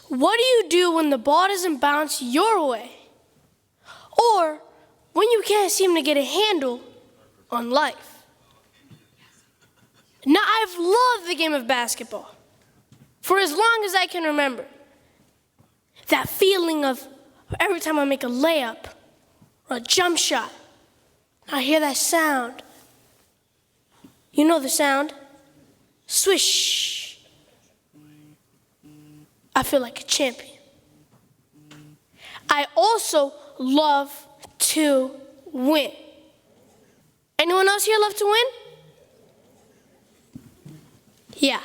what do you do when the ball doesn't bounce your way? Or when you can't seem to get a handle on life? Now, I've loved the game of basketball for as long as I can remember. That feeling of every time I make a layup or a jump shot, I hear that sound. You know the sound? Swish. I feel like a champion. I also love to win. Anyone else here love to win? Yeah,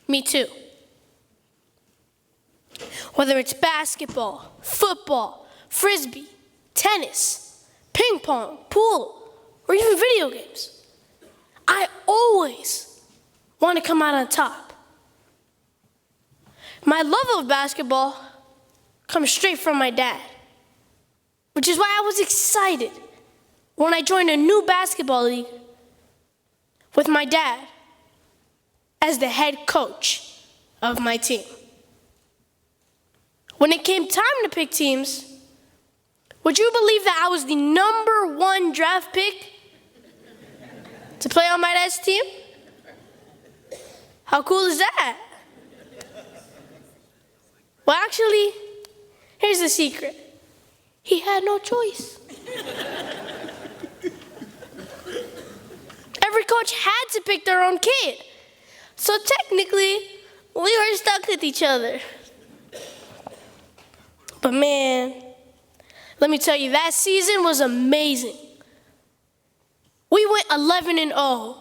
me too. Whether it's basketball, football, frisbee, tennis, ping pong, pool, or even video games, I always want to come out on top. My love of basketball comes straight from my dad, which is why I was excited when I joined a new basketball league with my dad as the head coach of my team. When it came time to pick teams, would you believe that I was the #1 draft pick to play on my dad's team? How cool is that? Well, actually, here's the secret. He had no choice. Every coach had to pick their own kid. So technically, we were stuck with each other. But man, let me tell you, that season was amazing. We went 11-0,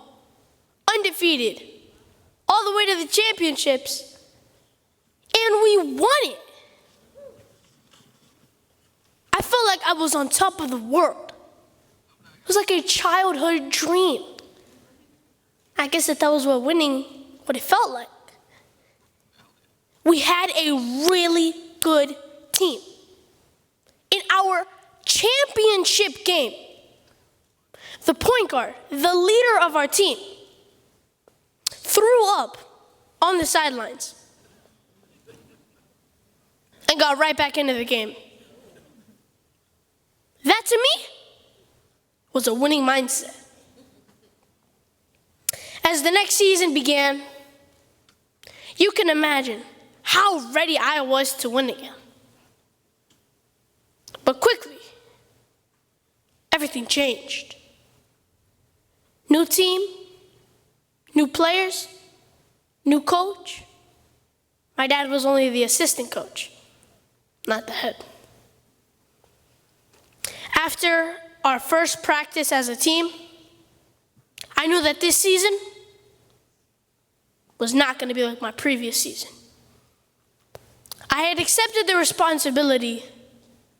undefeated, all the way to the championships, and we won it. I felt like I was on top of the world. It was like a childhood dream. I guess that was what it felt like. We had a really good team. In our championship game, the point guard, the leader of our team, threw up on the sidelines and got right back into the game. That, to me, was a winning mindset. As the next season began, you can imagine how ready I was to win again. But quickly, everything changed. New team, new players, new coach. My dad was only the assistant coach, not the head. After our first practice as a team, I knew that this season was not going to be like my previous season. I had accepted the responsibility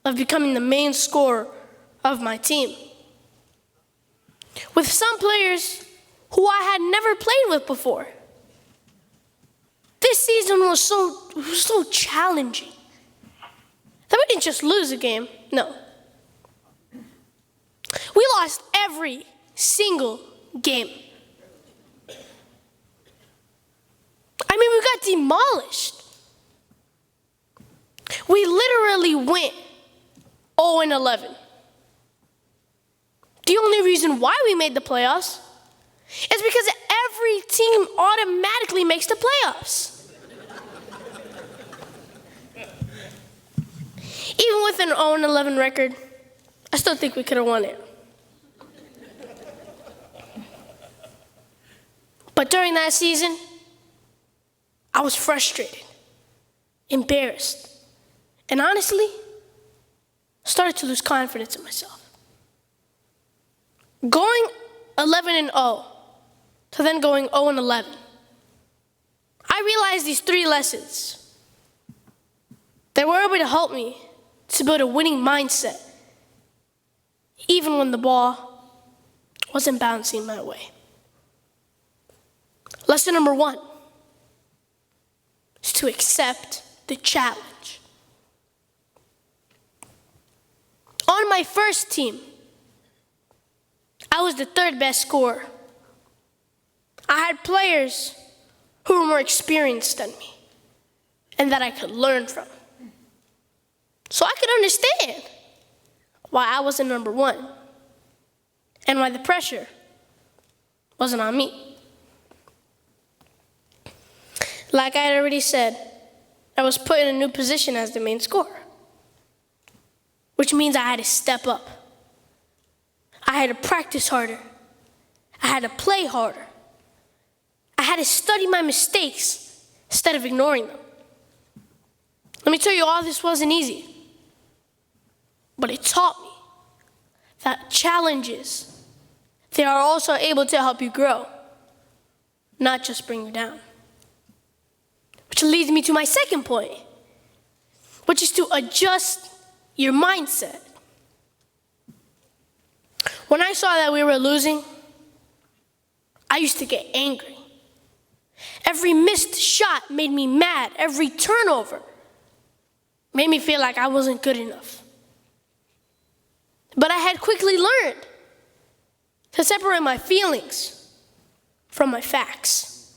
of becoming the main scorer of my team, with some players who I had never played with before. This season was so challenging that we didn't just lose a game, no. We lost every single game. I mean, we got demolished. We literally went 0-11. The only reason why we made the playoffs is because every team automatically makes the playoffs. Even with an 0-11 record, I still think we could have won it. But during that season, I was frustrated, embarrassed, and honestly, started to lose confidence in myself. Going 11-0 to then going 0-11, I realized these 3 lessons. They were able to help me to build a winning mindset, even when the ball wasn't bouncing my way. Lesson number 1 is to accept the challenge. On my first team, I was the 3rd best scorer. I had players who were more experienced than me. and that I could learn from. So I could understand why I wasn't number one and why the pressure wasn't on me. Like I had already said, I was put in a new position as the main scorer, which means I had to step up. I had to practice harder. I had to play harder. I had to study my mistakes instead of ignoring them. Let me tell you, all this wasn't easy, but it taught me that challenges, they are also able to help you grow, not just bring you down. Which leads me to my second point, which is to adjust your mindset. When I saw that we were losing, I used to get angry. Every missed shot made me mad. Every turnover made me feel like I wasn't good enough. But I had quickly learned to separate my feelings from my facts.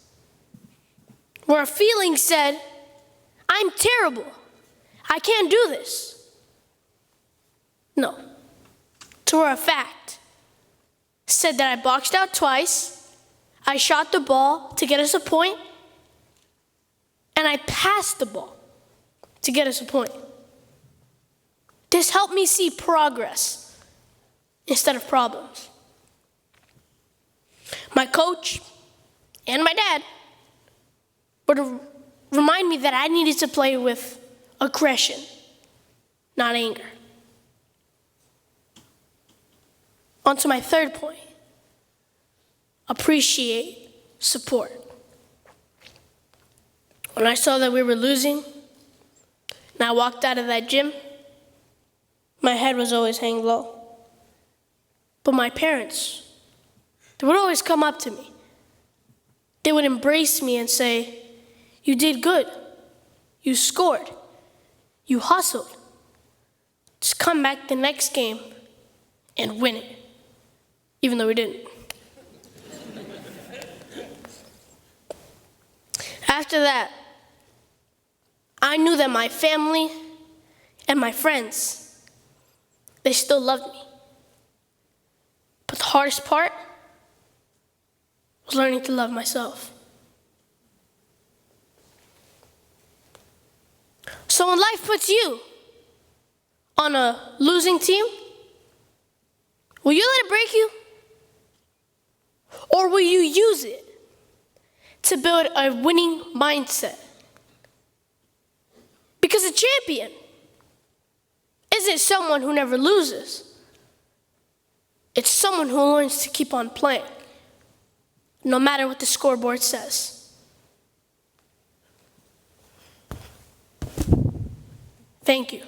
Where a feeling said, I'm terrible, I can't do this. No. To where a fact said that I boxed out twice, I shot the ball to get us a point, and I passed the ball to get us a point. This helped me see progress instead of problems. My coach and my dad would remind me that I needed to play with aggression, not anger. On to my third point, appreciate support. When I saw that we were losing, and I walked out of that gym, my head was always hanging low. But my parents, they would always come up to me. They would embrace me and say, you did good. You scored. You hustled. Just come back the next game and win it. Even though we didn't. After that, I knew that my family and my friends, they still loved me. But the hardest part was learning to love myself. So when life puts you on a losing team, will you let it break you? Or will you use it to build a winning mindset? Because a champion isn't someone who never loses. It's someone who learns to keep on playing, no matter what the scoreboard says. Thank you.